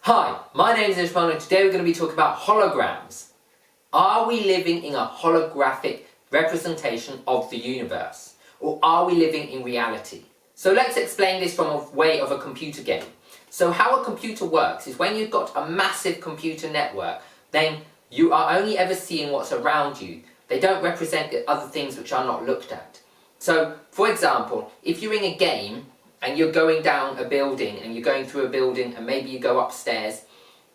Hi, my name is Ishmael and today we're going to be talking about holograms. Are we living in a holographic representation of the universe? Or are we living in reality? So let's explain this from a way of a computer game. So how a computer works is when you've got a massive computer network, then you are only ever seeing what's around you. They don't represent other things which are not looked at. So, for example, if you're in a game and you're going down a building and you're going through a building and maybe you go upstairs,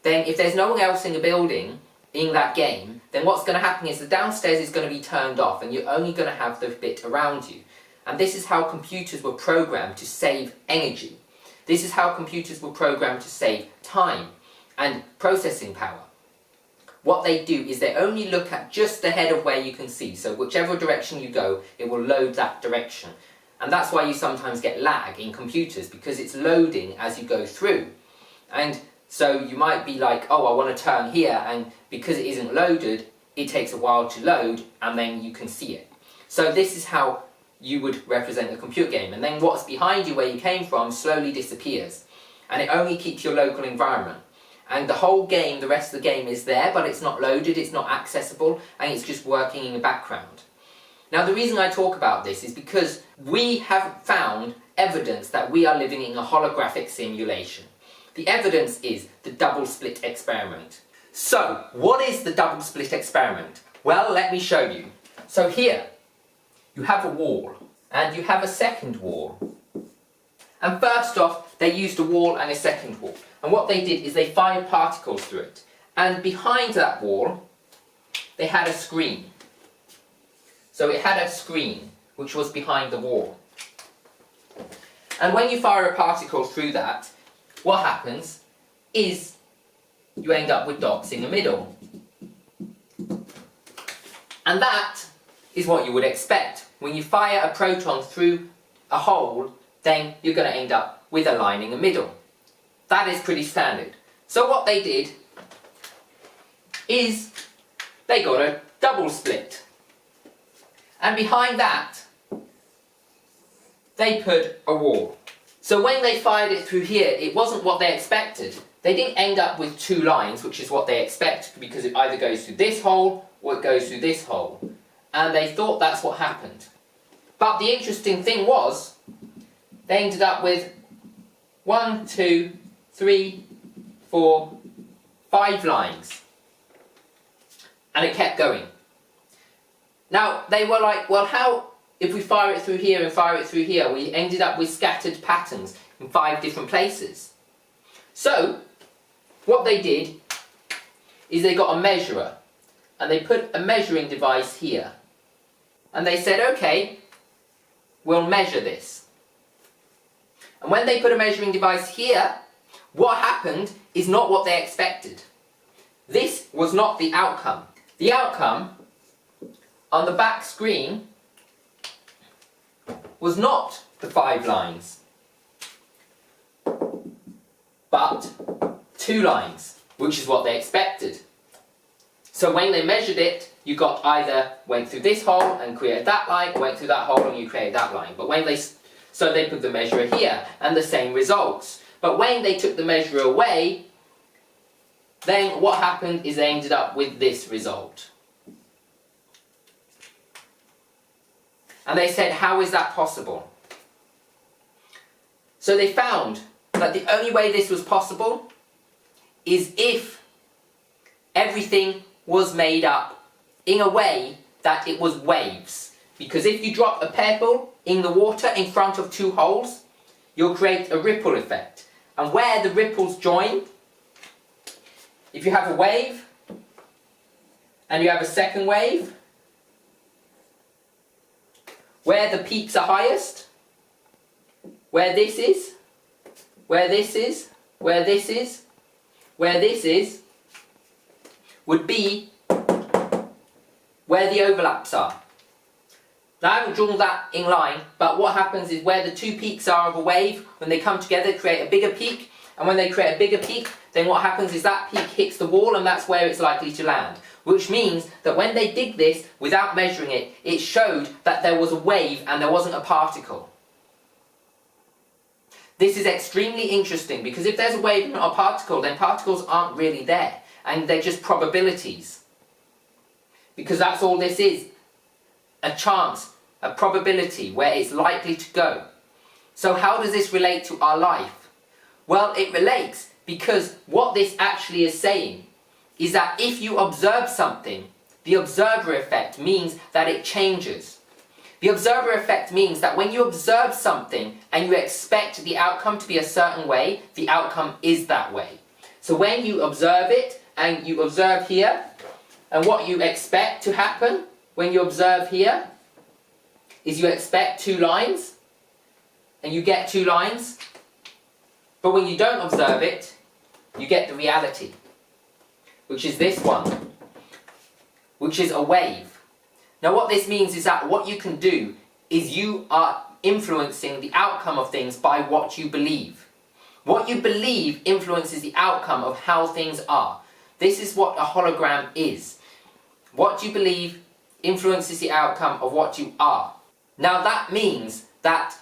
then if there's no one else in the building in that game, then what's going to happen is the downstairs is going to be turned off and you're only going to have the bit around you. And this is how computers were programmed to save energy. This is how computers were programmed to save time and processing power. What they do is they only look at just ahead of where you can see. So whichever direction you go, it will load that direction. And that's why you sometimes get lag in computers, because it's loading as you go through. And so you might be like, oh, I want to turn here, and because it isn't loaded, it takes a while to load, and then you can see it. So this is how you would represent a computer game. And then what's behind you, where you came from, slowly disappears. And it only keeps your local environment. And the whole game, the rest of the game is there, but it's not loaded, it's not accessible, and it's just working in the background. Now the reason I talk about this is because we have found evidence that we are living in a holographic simulation. The evidence is the double slit experiment. So, what is the double slit experiment? Well, let me show you. So here, you have a wall, and you have a second wall. And first off, they used a wall and a second wall. And what they did is they fired particles through it. And behind that wall, they had a screen. So it had a screen, which was behind the wall. And when you fire a particle through that, what happens is you end up with dots in the middle. And that is what you would expect. When you fire a proton through a hole, then you're going to end up with a line in the middle. That is pretty standard. So what they did is they got a double split. And behind that, they put a wall. So when they fired it through here, it wasn't what they expected. They didn't end up with two lines, which is what they expect, because it either goes through this hole or it goes through this hole. And they thought that's what happened. But the interesting thing was, they ended up with 1, 2, 3, 4, 5 lines. And it kept going. Now, they were like, well, how, if we fire it through here and fire it through here, we ended up with scattered patterns in 5 different places. So, what they did is they got a measurer, and they put a measuring device here. And they said, okay, we'll measure this. And when they put a measuring device here, what happened is not what they expected. This was not the outcome. The outcome on the back screen was not the 5 lines, but 2 lines, which is what they expected. So when they measured it, you got either went through this hole and created that line, went through that hole and you created that line. But when so they put the measurer here, and the same results. But when they took the measurer away, then what happened is they ended up with this result. And they said, how is that possible? So they found that the only way this was possible is if everything was made up in a way that it was waves. Because if you drop a pebble in the water in front of 2 holes, you'll create a ripple effect. And where the ripples join, if you have a wave, and you have a second wave, where the peaks are highest, where this is, where this is, where this is, where this is, would be where the overlaps are. Now I haven't drawn that in line, but what happens is where the 2 peaks are of a wave, when they come together, create a bigger peak, and when they create a bigger peak, then what happens is that peak hits the wall, and that's where it's likely to land. Which means that when they did this, without measuring it, it showed that there was a wave and there wasn't a particle. This is extremely interesting because if there's a wave and not a particle, then particles aren't really there, and they're just probabilities. Because that's all this is, a chance, a probability where it's likely to go. So how does this relate to our life? Well, it relates because what this actually is saying is that if you observe something, the observer effect means that it changes. The observer effect means that when you observe something and you expect the outcome to be a certain way, the outcome is that way. So when you observe it and you observe here, and what you expect to happen when you observe here is you expect 2 lines and you get 2 lines, but when you don't observe it, you get the reality, which is this one, which is a wave. Now what this means is that what you can do is you are influencing the outcome of things by what you believe. What you believe influences the outcome of how things are. This is what a hologram is. What you believe influences the outcome of what you are. Now that means that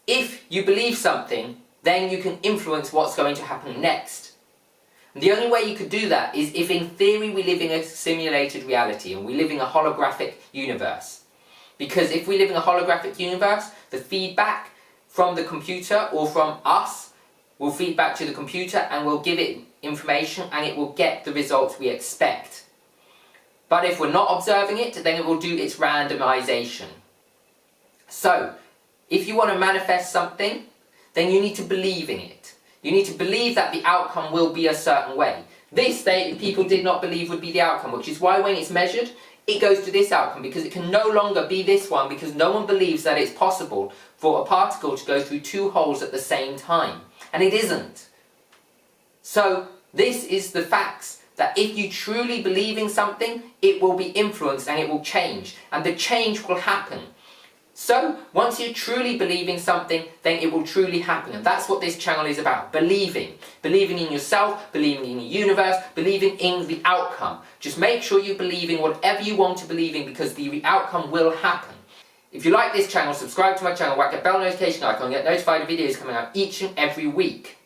if you believe something, then you can influence what's going to happen next. And the only way you could do that is if in theory we live in a simulated reality and we live in a holographic universe. Because if we live in a holographic universe, the feedback from the computer or from us will feed back to the computer and we'll give it information and it will get the results we expect. But if we're not observing it, then it will do its randomization. So, if you want to manifest something, then you need to believe in it. You need to believe that the outcome will be a certain way. This people did not believe would be the outcome, which is why when it's measured, it goes to this outcome, because it can no longer be this one, because no one believes that it's possible for a particle to go through 2 holes at the same time. And it isn't. So, this is the facts, that if you truly believe in something, it will be influenced and it will change. And the change will happen. So, once you truly believe in something, then it will truly happen. And that's what this channel is about. Believing. Believing in yourself, believing in the universe, believing in the outcome. Just make sure you believe in whatever you want to believe in, because the outcome will happen. If you like this channel, subscribe to my channel, whack the bell notification icon, get notified of videos coming out each and every week.